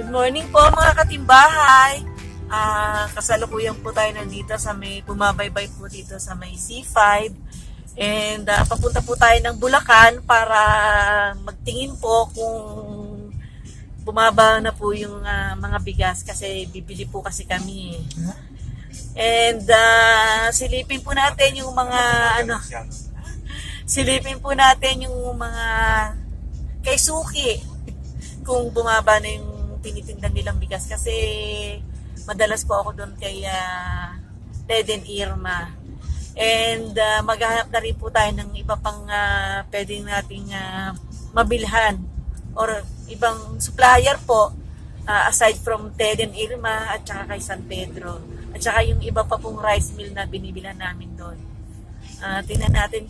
Good morning po mga katimbahay. Kasalukuyan po tayo nandito sa may bumabaybay po dito sa may C5. And papunta po tayo ng Bulacan para magtingin po kung bumaba na po yung mga bigas kasi bibili po kasi kami. And silipin po natin yung mga silipin po natin yung mga kay Suki kung bumaba na yung tinitinda nilang bigas kasi madalas po ako doon kay Ted and Irma. And maghahanap na rin po tayo ng iba pang pwedeng nating mabilhan or ibang supplier po aside from Ted and Irma at saka kay San Pedro. At saka yung iba pa pong rice mill na binibilan namin doon. Tingnan natin.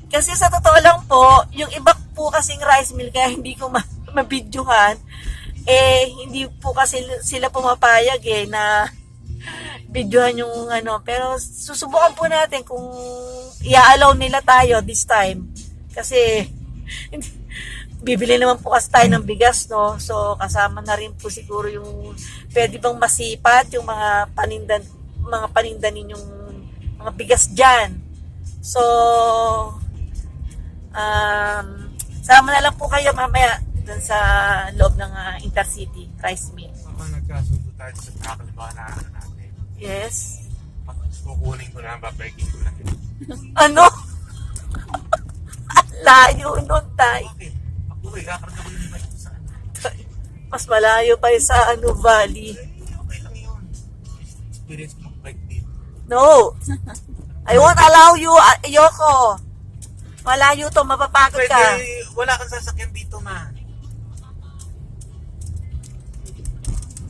Kasi sa totoo lang po, yung iba po kasing rice mill kaya hindi ko mabidyohan, hindi po kasi sila pumapayag na videohan yung pero susubukan po natin kung i-allow nila tayo this time. Kasi bibili naman po kasi tayo ng bigas, no? So kasama na rin po siguro yung pwede bang masipat yung mga panindan ninyong mga bigas diyan. So sama na lang po kayo mamaya dun sa loob ng Intercity Rice Mill. Nagkasundo tayo sa kakaliba na natin. Yes. Kukunin ko na, babreaking ko na. Ano? Layo nun tayo. Okay. Ako kakarga ko yung bike sa Mas malayo pa yung sa Valley. Okay lang yun. Experience ko mag-bike dito. No. I won't allow you, Yoko. Malayo to, mapapagod ka. Pwede, wala kang sasakyan dito, ma.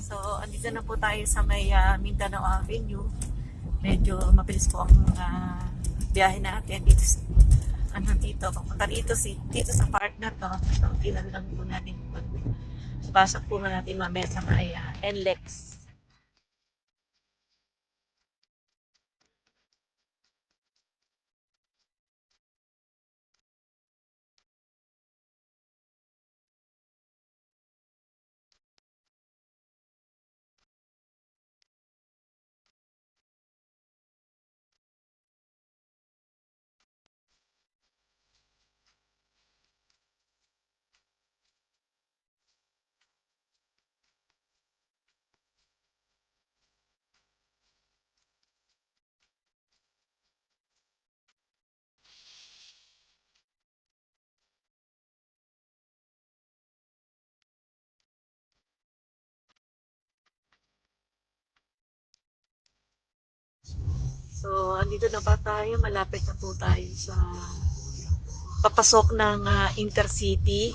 So, andito na po tayo sa may Mindanao Avenue. Medyo mabilis po ang biyahe natin dito sa dito. Papunta dito sa park na to. So, tingnan lang po natin. Pasok po natin mamaya sa may NLEX. So, andito na ba tayo? Malapit na po tayo sa papasok ng Intercity.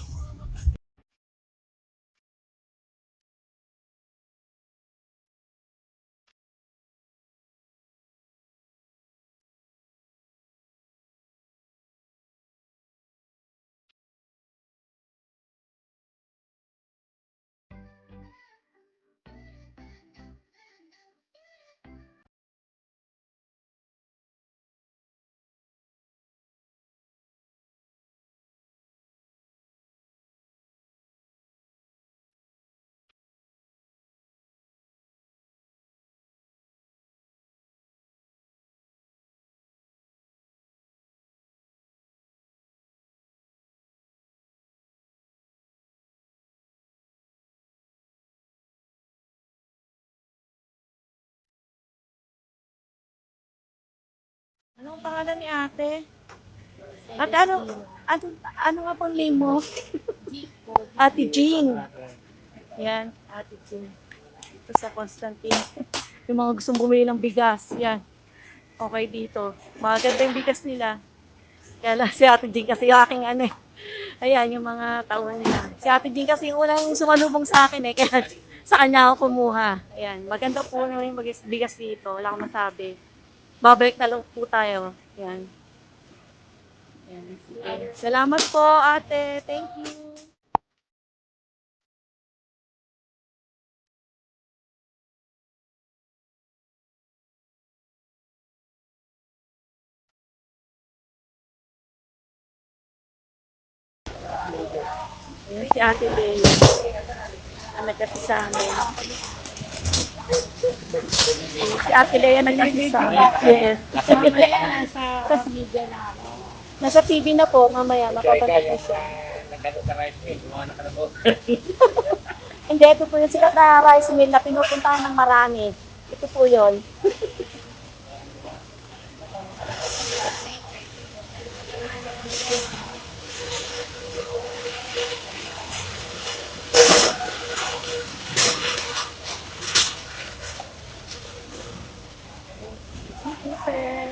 Anong pangalan ni ate? Ate, ano nga pong name mo? Ate Jean. Yan, Ate Jean. Ito sa Constantine. Yung mga gustong bumili ng bigas. Yan. Okay dito. Maganda yung bigas nila. Kaya lang si Ate Jean kasi yung aking Ayan, yung mga tauhan nila. Si Ate Jean kasi yung unang sumalubong sa akin Kaya sa kanya ako kumuha. Ayan. Maganda po naman yung bigas dito. Wala akong masabi. Babalik na lang po tayo. Yan. Yan. Sige. Salamat po, ate. Thank you. Ayan si ate Bella. nagkati sa amin. Si Ate Lea nagkati sa amin. Yes. Sa media na ako. Nasa TV na po, mamaya mapapanood ko siya. Hindi, ito po yung sikat na rice mill na pinupuntahan ng marami. Ito po yun. Okay.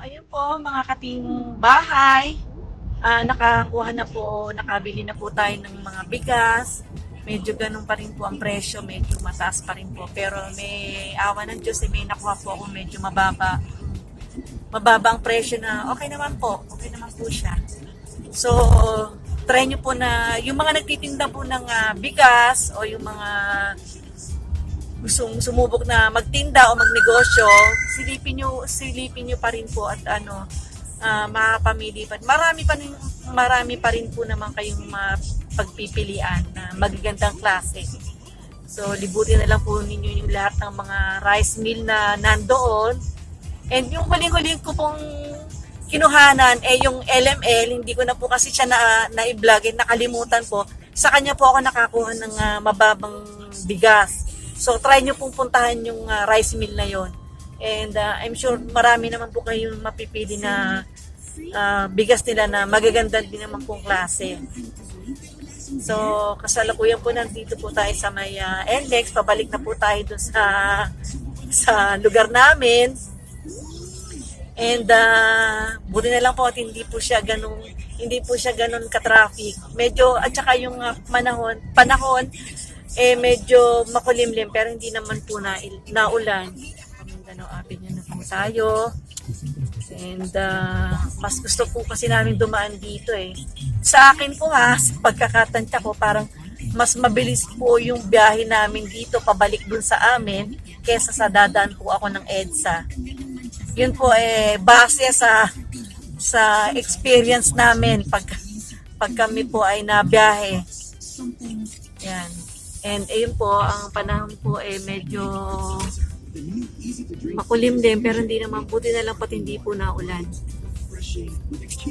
Ayun po, mga kating bahay. Nakakuha na po, nakabili na po tayo ng mga bigas. Medyo ganun pa rin po ang presyo, medyo mataas pa rin po. Pero may awa ng Diyos, may nakuha po ako medyo mababa. Mababa ang presyo na okay naman po, okay naman po siya. So, try nyo po na, yung mga nagtitinda po ng bigas o yung mga gustong sumubok na magtinda o magnegosyo, silipin nyo pa rin po at makapamili pa. Marami pa rin po naman kayong pagpipilian na magagandang klase. So, libutin na lang po ninyo yung lahat ng mga rice mill na nandoon. And yung huling-huling ko pong kinuhanan, yung LML, hindi ko na po kasi siya na-i-vlog, nakalimutan po. Sa kanya po ako nakakuha ng mababang bigas. So, try nyo pong puntahan yung rice mill na yon. And I'm sure marami naman po kayong mapipili na bigas nila na magaganda din naman pong klase. So, kasalukuyan po nandito po tayo sa may NLEX. Pabalik na po tayo dun sa lugar namin. And buti na lang po at hindi po siya ganun ka-traffic. Medyo at saka yung panahon medyo makulimlim pero hindi naman po naulan. Mindanao Avenue na po tayo. And mas gusto po kasi namin dumaan dito eh. Sa akin po sa pagkakatansya ko, parang mas mabilis po yung biyahe namin dito pabalik dun sa amin kesa sa dadaan po ako ng EDSA. Yun po base sa experience namin pag kami po ay nabiyahe. Yan. And ayun po, ang panahon po medyo makulim din pero hindi naman, buti na lang pati hindi po naulan.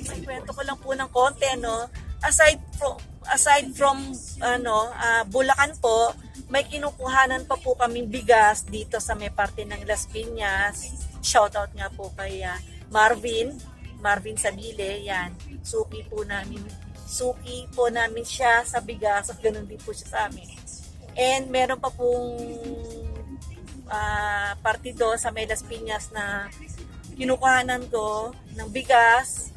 May kwento ko lang po ng konti, no? Aside from Bulacan po, may kinukuhanan pa po kaming bigas dito sa may parte ng Las Piñas. Shoutout nga po kay Marvin Sabile, yan. Suki po namin siya sa bigas at ganun din po siya sa amin. And meron pa pong partido sa may Las Piñas na kinukuhanan ko ng bigas.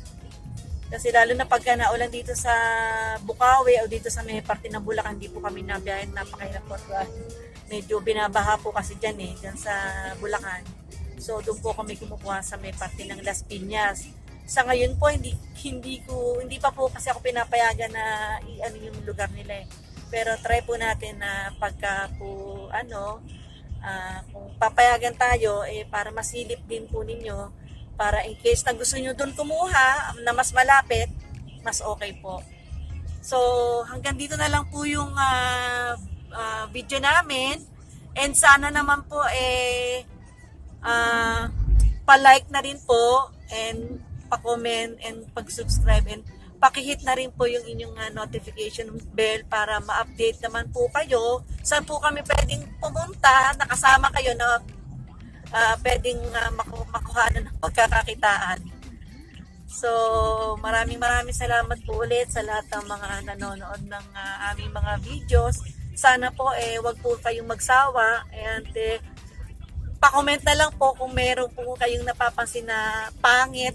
Kasi lalo na pagka naulan dito sa Bukawi o dito sa may parte ng Bulacan, hindi po kami nabiyahin, napakahirap po. Medyo binabaha po kasi dyan dyan sa Bulacan. So doon po kami kumukuha sa may parte ng Las Piñas. Sa ngayon po hindi pa po kasi ako pinapayagan na yung lugar nila eh. Pero try po natin na pagka po Kung papayagan tayo, para masilip din po ninyo, para in case na gusto nyo doon kumuha na mas malapit, mas okay po. So, hanggang dito na lang po yung video namin. And sana naman po pa-like na rin po and pa-comment and pag-subscribe and pakihit na rin po yung inyong notification bell para ma-update naman po kayo. Saan po kami pwedeng pumunta, nakasama kayo na pwedeng makuha ng pagkakakitaan. So, maraming salamat po ulit sa lahat ng mga nanonood ng aming mga videos. Sana po wag po kayong magsawa and pa-comment na lang po kung meron po kayong napapansin na pangit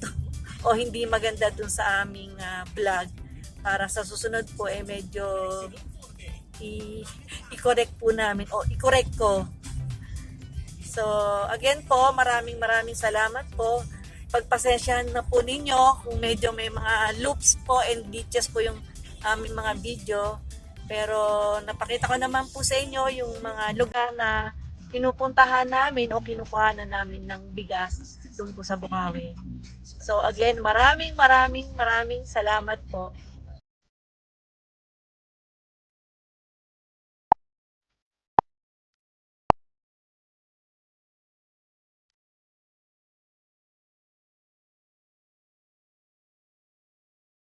o hindi maganda dun sa aming vlog para sa susunod po medyo i-correct po namin o i-correct ko. So again po, maraming salamat po. Pagpasensyahan na po ninyo kung medyo may mga loops po and glitches po yung aming mga video, pero napakita ko naman po sa inyo yung mga lugar na pinupuntahan namin o kinukuhanan namin ng bigas doon po sa Bukawi. So again, maraming salamat po.